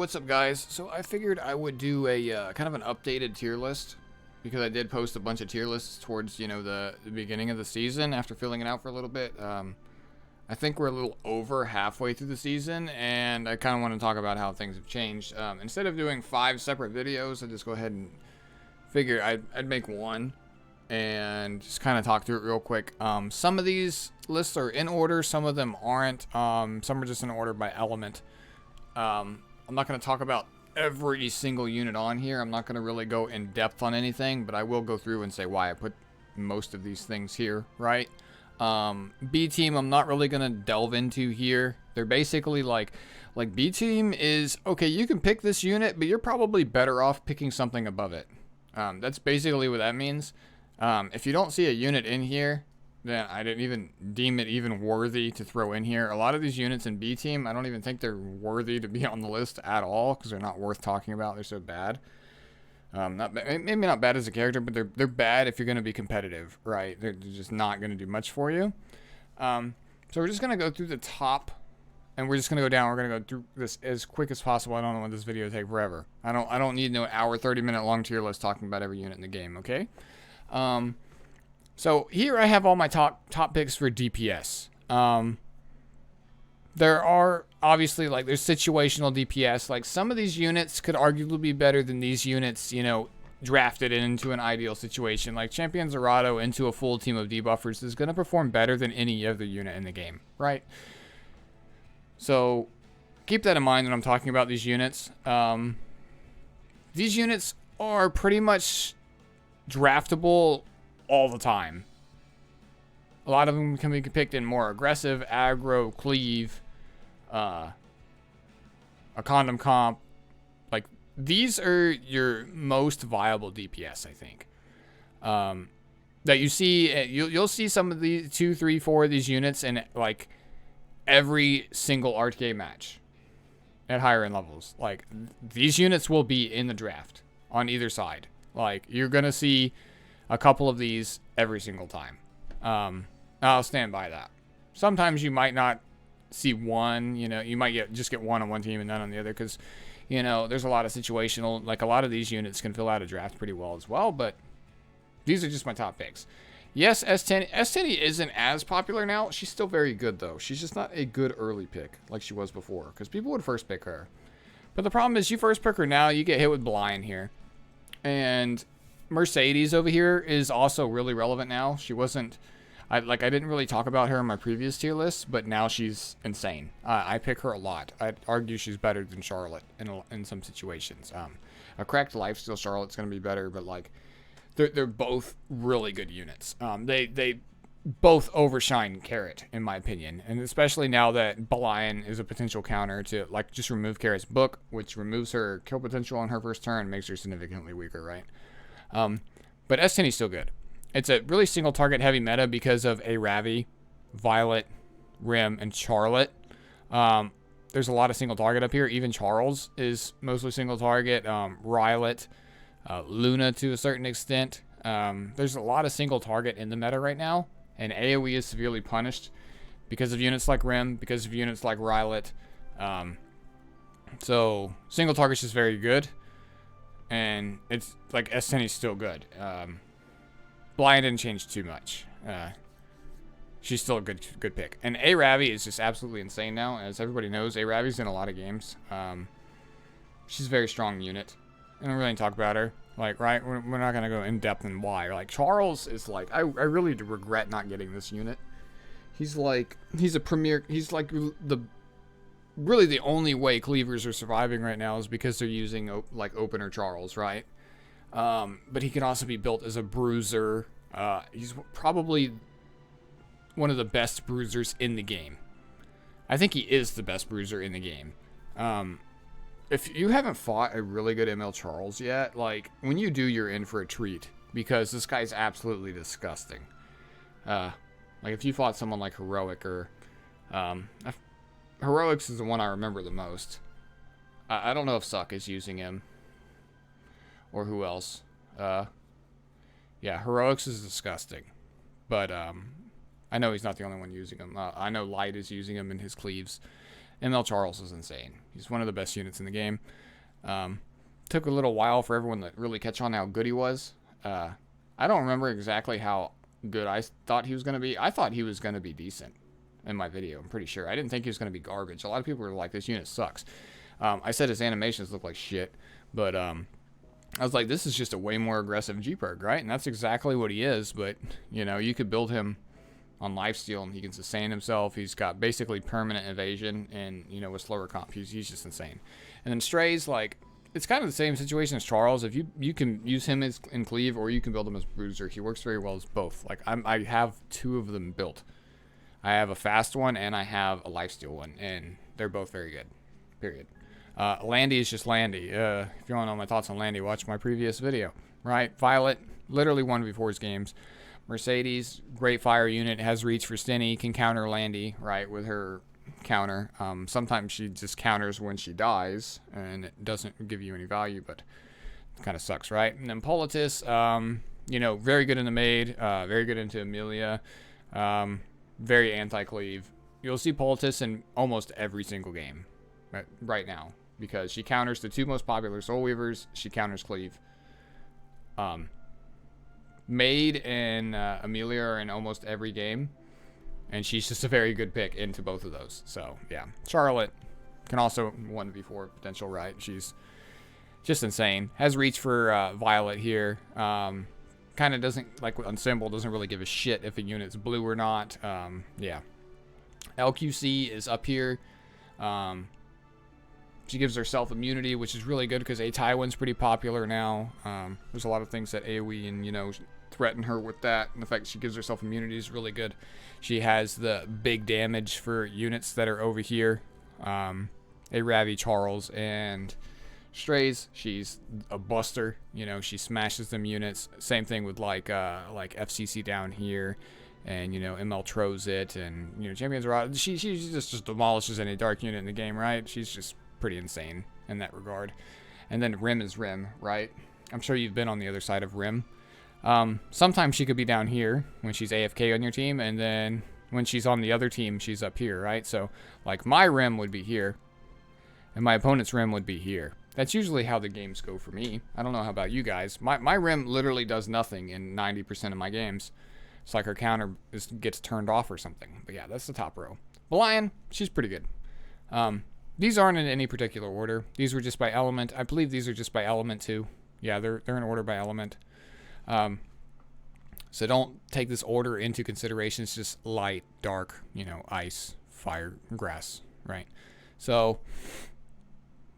what's up, guys? So I figured I would do a kind of an updated tier list because I did post a bunch of tier lists towards, the beginning of the season after filling it out for a little bit. I think we're a little over halfway through the season, and I kind of want to talk about how things have changed. Instead of doing 5 separate videos, I just go ahead and figure I'd make one and just kind of talk through it real quick. Some of these lists are in order, some of them aren't. Some are just in order by element. I'm not going to talk about every single unit on here. I'm not going to really go in depth on anything, but I will go through and say why I put most of these things here, right? B team, I'm not really going to delve into here. They're basically like B team is, okay, you can pick this unit, but you're probably better off picking something above it. That's basically what that means. If you don't see a unit in here, then I didn't even deem it even worthy to throw in here. A lot of these units in B team, I don't even think they're worthy to be on the list at all because they're not worth talking about. They're so bad. Maybe not bad as a character, but they're bad if you're going to be competitive, right? They're just not going to do much for you. So we're just going to go through the top, and we're just going to go down. We're going to go through this as quick as possible. I don't want this video to take forever. I don't need no hour, 30-minute long tier list talking about every unit in the game, okay? So here I have all my top picks for DPS. There are obviously there's situational DPS. Like some of these units could arguably be better than these units, drafted into an ideal situation. Like Champion Zerato into a full team of debuffers is going to perform better than any other unit in the game, right? So keep that in mind when I'm talking about these units. These units are pretty much draftable all the time. A lot of them can be picked in more aggressive, aggro, cleave, a condom comp. Like these are your most viable DPS, I think. That you see, you'll see some of these 2, 3, 4 of these units in like every single RTA match at higher end levels. Like these units will be in the draft on either side. Like you're gonna see a couple of these every single time. I'll stand by that. Sometimes you might not see one, you might just get one on one team and none on the other because, there's a lot of situational, like a lot of these units can fill out a draft pretty well as well, but these are just my top picks. Yes, S10 isn't as popular now. She's still very good though. She's just not a good early pick like she was before because people would first pick her. But the problem is you first pick her now, you get hit with blind here. And Mercedes over here is also really relevant now. She wasn't, I didn't really talk about her in my previous tier list, but now she's insane. I pick her a lot. I'd argue she's better than Charlotte in some situations. A cracked lifesteal Charlotte's going to be better, but they're both really good units. They both overshine Carrot in my opinion, and especially now that Belian is a potential counter to just remove Carrot's book, which removes her kill potential on her first turn, makes her significantly weaker, right? But S10 is still good. It's a really single target heavy meta because of a Ravi, Violet, Rim, and Charlotte. There's a lot of single target up here. Even Charles is mostly single target. Rylet, Luna to a certain extent. There's a lot of single target in the meta right now, and AoE is severely punished because of units like Rim, because of units like Rylet. So single target's just very good. And it's S10 is still good. Blind didn't change too much. She's still a good pick. And A Ravi is just absolutely insane now. As everybody knows, A Ravi's in a lot of games. She's a very strong unit. I don't really talk about her. Right? We're not gonna go in depth in why. Charles is I really regret not getting this unit. He's a premier. He's really the only way cleavers are surviving right now is because they're using opener Charles, right? But he can also be built as a bruiser. He's probably one of the best bruisers in the game. I think he is the best bruiser in the game. If you haven't fought a really good ML Charles yet, when you do, you're in for a treat because this guy's absolutely disgusting. If you fought someone like Heroic or Heroics is the one I remember the most. I don't know if Suck is using him. Or who else. Yeah, Heroics is disgusting. But I know he's not the only one using him. I know Light is using him in his cleaves. ML Charles is insane. He's one of the best units in the game. Took a little while for everyone to really catch on how good he was. I don't remember exactly how good I thought he was going to be. I thought he was going to be decent in my video. I'm pretty sure. I didn't think he was going to be garbage. A lot of people were like, this unit sucks. I said his animations look like shit, but I was like, this is just a way more aggressive G-Perk, right? And that's exactly what he is, but, you know, you could build him on lifesteal and he can sustain himself. He's got basically permanent evasion and, you know, with slower comp, he's just insane. And then Strays, like, it's kind of the same situation as Charles. If you can use him as in cleave or you can build him as bruiser. He works very well as both. Like, I have 2 of them built. I have a fast one and I have a lifesteal one, and they're both very good, period. Landy is just Landy. If you want to know my thoughts on Landy, watch my previous video, right? Violet, literally 1v4 his games. Mercedes, great fire unit, has reach for Stinny, can counter Landy, right, with her counter. Sometimes she just counters when she dies, and it doesn't give you any value, but it kind of sucks, right? And then Politis, you know, very good in the maid, very good into Amelia, very anti-cleave. You'll see Politis in almost every single game right now, because she counters the 2 most popular Soul Weavers. She counters cleave. Maid and Amelia are in almost every game, and she's just a very good pick into both of those. So yeah, Charlotte can also 1v4 potential, right? She's just insane. Has reach for Violet here. Kind of doesn't, like on Symbol, doesn't really give a shit if a unit's blue or not. Yeah. LQC is up here. She gives herself immunity, which is really good because Tywin's pretty popular now. There's a lot of things that AoE and, you know, threaten her with that. And the fact that she gives herself immunity is really good. She has the big damage for units that are over here. Ravi, Charles, and Strays. She's a buster. You know, she smashes them units. Same thing with like FCC down here. And, you know, ML throws it. And, you know, Champions are she just demolishes any dark unit in the game, right? She's just pretty insane in that regard. And then Rim is Rim, right? I'm sure you've been on the other side of Rim. Sometimes she could be down here when she's AFK on your team, and then when she's on the other team, she's up here, right? So, like, my Rim would be here, and my opponent's Rim would be here. That's usually how the games go for me. I don't know how about you guys. My Rim literally does nothing in 90% of my games. It's like her counter gets turned off or something. But yeah, that's the top row. Lion, she's pretty good. These aren't in any particular order. These were just by element. I believe these are just by element too. Yeah, they're in order by element. So don't take this order into consideration. It's just light, dark, you know, ice, fire, grass, right? So,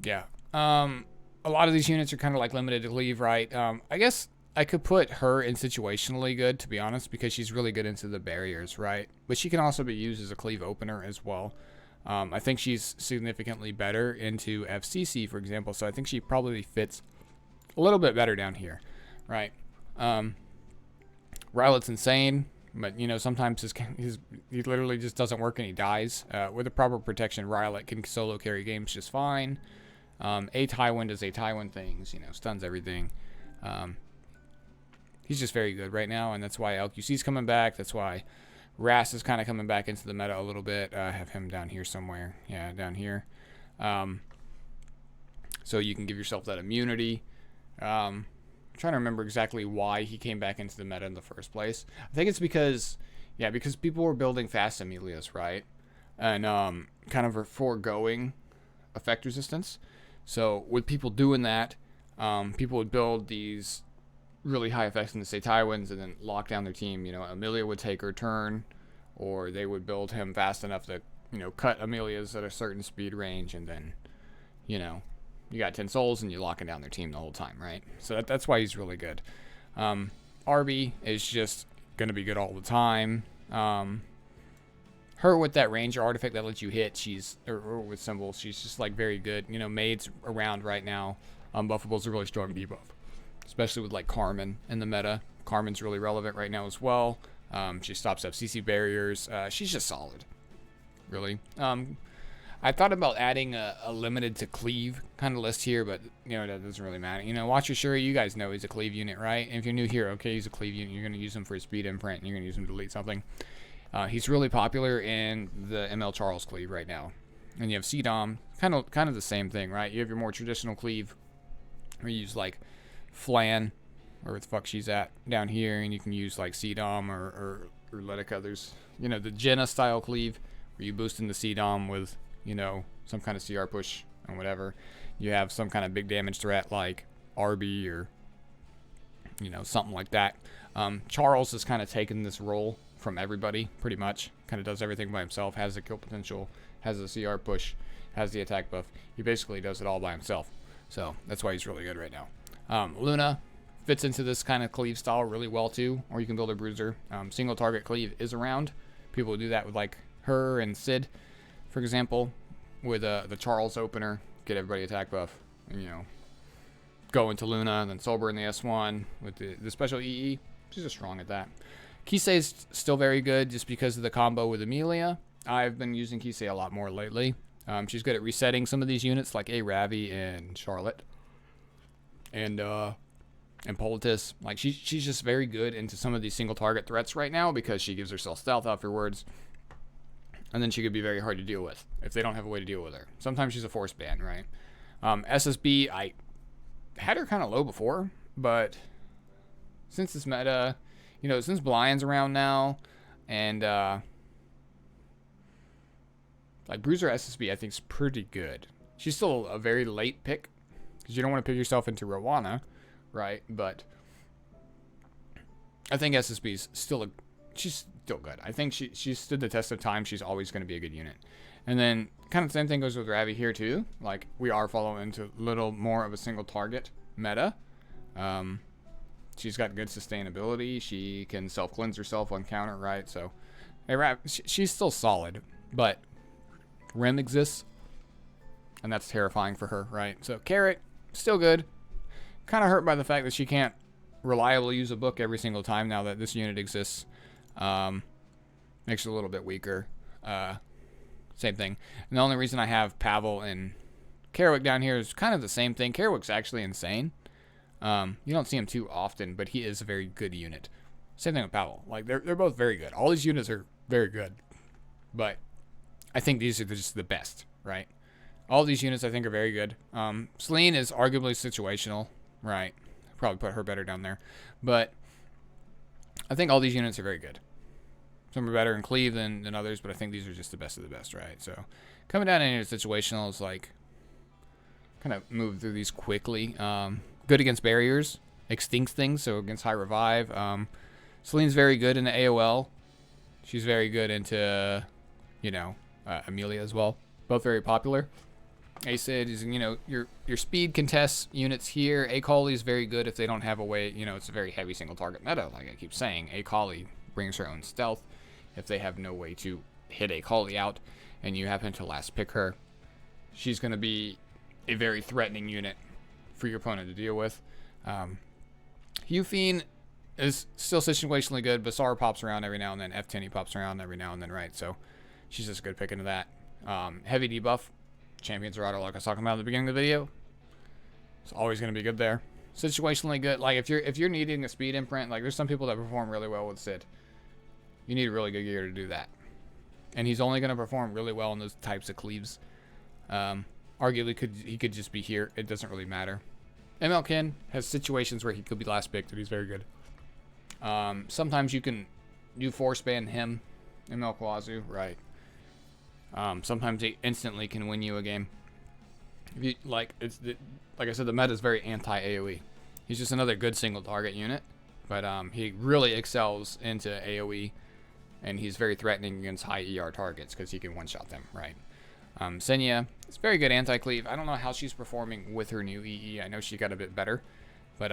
yeah. A lot of these units are kind of like limited to cleave, right? I guess I could put her in situationally good, to be honest, because she's really good into the barriers, right? But she can also be used as a cleave opener as well. I think she's significantly better into FCC, for example, so I think she probably fits a little bit better down here, right? Rylet's insane, but, you know, sometimes he literally just doesn't work and he dies. With the proper protection, Rylet can solo carry games just fine. Tywin does Tywin things, you know, stuns everything. He's just very good right now, and that's why LQC's coming back. That's why Ras is kind of coming back into the meta a little bit. I have him down here somewhere. Yeah, down here. So you can give yourself that immunity. I'm trying to remember exactly why he came back into the meta in the first place. I think it's because people were building fast Amelias, right? And kind of foregoing effect resistance. So with people doing that, people would build these really high effects in the Tywins and then lock down their team. You know, Amelia would take her turn, or they would build him fast enough to, you know, cut Amelia's at a certain speed range, and then, you know, you got 10 souls and you're locking down their team the whole time, right? So that's why he's really good. Arby is just going to be good all the time. Her with that ranger artifact that lets you hit, or with symbols, she's just like very good. You know, Maid's around right now. Unbuffable's a really strong debuff, especially with like Carmen in the meta. Carmen's really relevant right now as well. She stops FCC barriers. She's just solid, really. I thought about adding a limited to cleave kind of list here, but, you know, that doesn't really matter. You know, Watcher Shuri, you guys know he's a cleave unit, right? And if you're new here, okay, he's a cleave unit. You're going to use him for his speed imprint, and you're going to use him to delete something. He's really popular in the ML Charles cleave right now. And you have C-Dom, kind of the same thing, right? You have your more traditional cleave, where you use like Flan, or where the fuck she's at down here, and you can use like C-Dom or Letica. There's, you know, the Jenna style cleave, where you boost in the C-Dom with, you know, some kind of CR push and whatever. You have some kind of big damage threat like RB or, you know, something like that. Charles has kind of taken this role from everybody, pretty much. Kind of does everything by himself, has the kill potential, has the CR push, has the attack buff. He basically does it all by himself. So that's why he's really good right now. Luna fits into this kind of cleave style really well too, or you can build a bruiser. Single target cleave is around. People do that with like her and Sid, for example, with the Charles opener, get everybody attack buff, and, you know, go into Luna, and then Sober in the S1 with the special EE. She's just strong at that. Kisa is still very good just because of the combo with Amelia. I've been using Kisa a lot more lately. She's good at resetting some of these units like a Ravi and Charlotte and Politis. Like she's just very good into some of these single target threats right now because she gives herself stealth afterwards. And then she could be very hard to deal with if they don't have a way to deal with her. Sometimes she's a force ban, right? SSB, I had her kind of low before, but since this meta, you know, since Blion's around now, and like Bruiser SSB, I think is pretty good. She's still a very late pick because you don't want to pick yourself into Rowanna, right? But I think SSB's still she's still good. I think she stood the test of time. She's always going to be a good unit. And then kind of the same thing goes with Ravi here too. Like we are following into a little more of a single target meta. She's got good sustainability. She can self-cleanse herself on counter, right? So, hey, Rav, she's still solid, but Rim exists, and that's terrifying for her, right? So, Carrot, still good. Kind of hurt by the fact that she can't reliably use a book every single time now that this unit exists. Makes her a little bit weaker. Same thing. And the only reason I have Pavel and Kerwick down here is kind of the same thing. Kerwick's actually insane. You don't see him too often, but he is a very good unit. Same thing with Pavel. Like they're both very good. All these units are very good, but I think these are just the best, right? All these units I think are very good. Celine is arguably situational, right? Probably put her better down there, but I think all these units are very good. Some are better in cleave than others, but I think these are just the best of the best, right? So coming down into situational is like kind of move through these quickly. Good against barriers, extincts things, so against high revive. Celine's very good into AOL. She's very good into, you know, Amelia as well. Both very popular. Acid is, you know, your speed contests units here. Akali is very good if they don't have a way, you know, it's a very heavy single target meta, like I keep saying. Akali brings her own stealth if they have no way to hit Akali out, and you happen to last pick her. She's going to be a very threatening unit for your opponent to deal with. Fiend is still situationally good. Bassar pops around every now and then. F10 pops around every now and then, right? So she's just a good pick into that. Heavy debuff. Champions Dorado, like I was talking about at the beginning of the video. It's always going to be good there. Situationally good. Like if you're needing a speed imprint, like there's some people that perform really well with Sid. You need really good gear to do that. And he's only going to perform really well in those types of cleaves. Arguably, he could just be here. It doesn't really matter. MLkin has situations where he could be last picked, and he's very good. Sometimes you can force ban him, ML Kawazu, right? Sometimes he instantly can win you a game. If you like I said, the meta is very anti-AoE. He's just another good single target unit, but he really excels into AoE, and he's very threatening against high ER targets because he can one-shot them, right? Senya, it's very good anti-cleave. I don't know how she's performing with her new EE. I know she got a bit better, but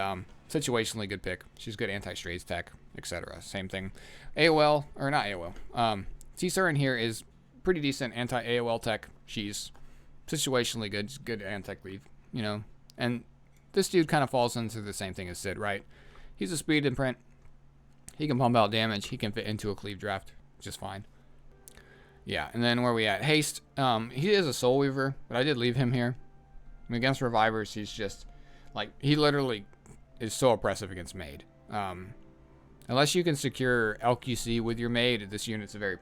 situationally good pick. She's good anti-strays tech, etc. Same thing. AOL, or not AOL. Kisa in here is pretty decent anti-AOL tech. She's situationally good anti-cleave, you know. And this dude kind of falls into the same thing as Sid, right? He's a speed imprint. He can pump out damage. He can fit into a cleave draft just fine. Yeah, and then where we at? Haste. He is a Soul Weaver, but I did leave him here. I mean, against Revivers, he's just, like, he literally is so oppressive against Maid. Unless you can secure LQC with your Maid, this unit's a very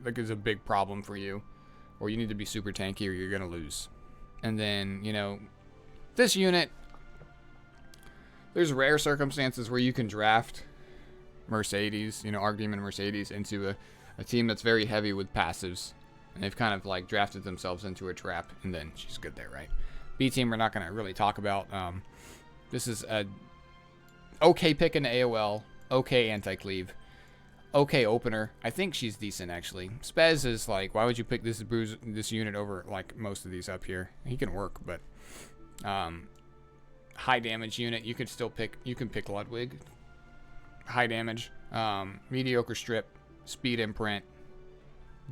is a big problem for you. or you need to be super tanky or you're going to lose. And then, you know, this unit, there's rare circumstances where you can draft Mercedes, you know, Arc Demon Mercedes into a team that's very heavy with passives. And they've kind of like drafted themselves into a trap, and then she's good there, right? B team we're not going to really talk about. This is a okay pick in AOL, okay anti-cleave, okay opener. I think she's decent, actually. Spez is like, why would you pick this unit over like most of these up here? He can work, but high damage unit, you can pick Ludwig. High damage, mediocre strip, speed imprint,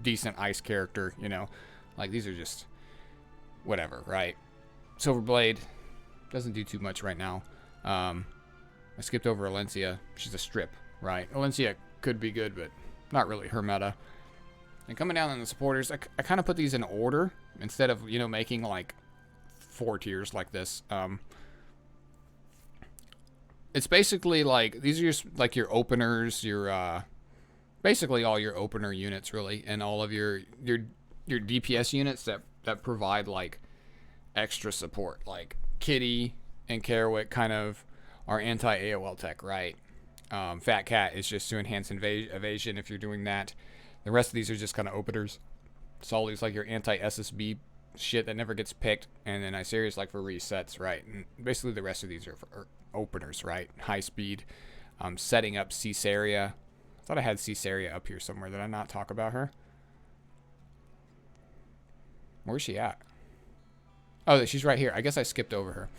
decent ice character, you know, like these are just whatever, right? Silverblade doesn't do too much right now. I skipped over Alencia. She's a strip, right? Alencia could be good, but not really her meta. And coming down in the supporters, I kind of put these in order instead of, you know, making like 4 tiers like this. It's basically like, these are just like your openers, your, basically all your opener units really, and all of your DPS units that provide like extra support. Like Kitty and Kerouac kind of are anti-AOL tech, right? Fat Cat is just to enhance evasion if you're doing that. The rest of these are just kind of openers. Sully's like your anti-SSB shit that never gets picked, and then Isaria's like for resets, right? And basically the rest of these are for openers, right? High speed, setting up Caesarea. I thought I had Caesarea up here somewhere. Did I not talk about her? Where's she at? Oh, she's right here. I guess I skipped over her.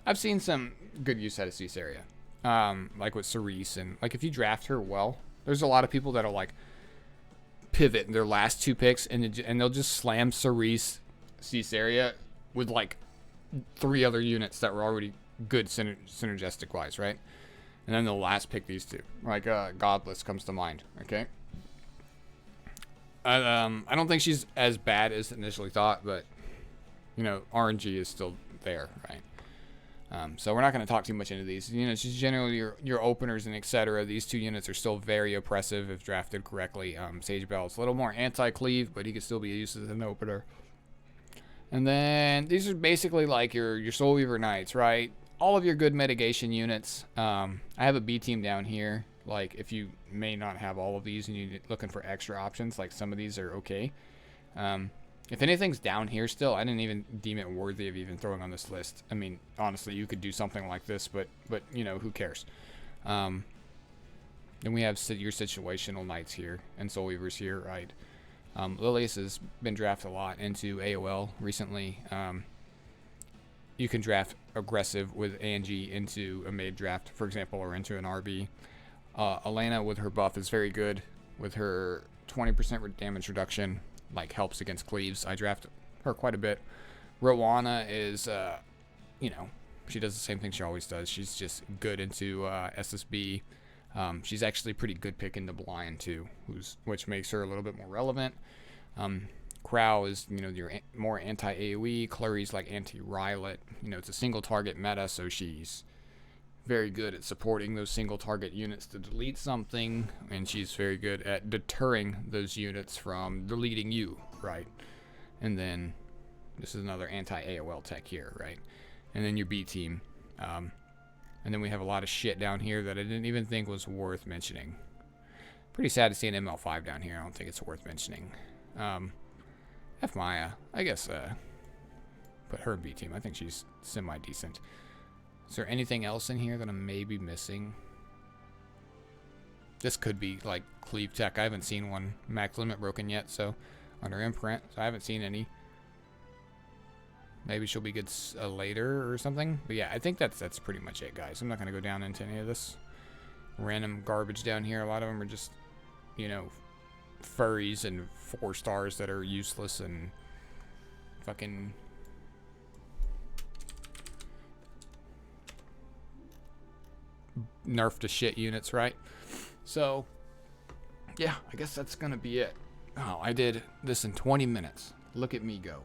I've seen some good use out of Caesarea, like with Cerise, and like if you draft her well, there's a lot of people that'll like pivot in their last 2 picks and they'll just slam Cerise, Caesarea with like 3 other units that were already good synergistic wise, right? And then they'll last pick these 2. Like Godless comes to mind, okay? I don't think she's as bad as initially thought, but you know, RNG is still there, right? So we're not going to talk too much into these. You know, just generally your openers and etc. These 2 units are still very oppressive if drafted correctly. Sage Bell's a little more anti-cleave, but he could still be used as an opener. And then these are basically like your Soul Weaver Knights, right? All of your good mitigation units. I have a B team down here. Like if you may not have all of these and you're looking for extra options, like some of these are okay. If anything's down here still, I didn't even deem it worthy of even throwing on this list. I mean, honestly, you could do something like this, but you know, who cares? Then we have your Situational Knights here and Soul Weavers here, right? Lilius has been drafted a lot into AOL recently. You can draft aggressive with Angie into a mid draft, for example, or into an RB. Elena with her buff is very good with her 20% damage reduction. Like helps against cleaves. I draft her quite a bit. Rowanna is, you know, she does the same thing she always does. She's just good into SSB. She's actually a pretty good pick into blind too, which makes her a little bit more relevant. Crow is, you know, your more anti-AoE. Clary's like anti-Rylet. You know, it's a single target meta, so she's very good at supporting those single target units to delete something, and she's very good at deterring those units from deleting you, right? And then this is another anti-AOL tech here, right? And then your B team. And then we have a lot of shit down here that I didn't even think was worth mentioning. Pretty sad to see an ML5 down here. I don't think it's worth mentioning. F Maya, I guess, put her B team. I think she's semi-decent. Is there anything else in here that I'm maybe missing? This could be like cleave tech. I haven't seen one max limit broken yet, so under imprint, so I haven't seen any. Maybe she'll be good later or something. But yeah, I think that's pretty much it, guys. I'm not gonna go down into any of this random garbage down here. A lot of them are just, you know, furries and 4 stars that are useless and fucking nerf to shit units, right? So yeah, I guess that's gonna be it. Oh, I did this in 20 minutes. Look at me go.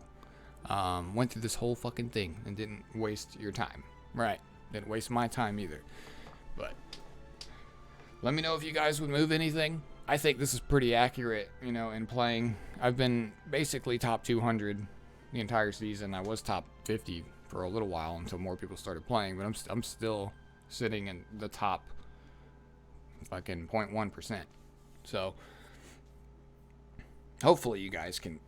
Went through this whole fucking thing and didn't waste your time, right? Didn't waste my time either. But let me know if you guys would move anything. I think this is pretty accurate, you know, in playing. I've been basically top 200 the entire season. I was top 50 for a little while until more people started playing, but I'm still sitting in the top fucking 0.1%. So hopefully you guys can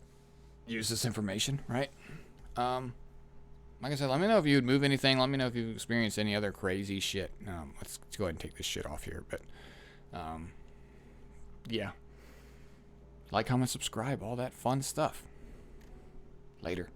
use this information, right? Like I said, let me know if you would move anything. Let me know if you've experienced any other crazy shit. Let's go ahead and take this shit off here. But, yeah. Like, comment, subscribe, all that fun stuff. Later.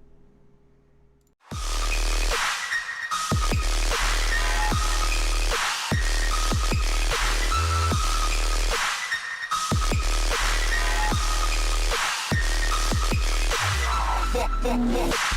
Fuck.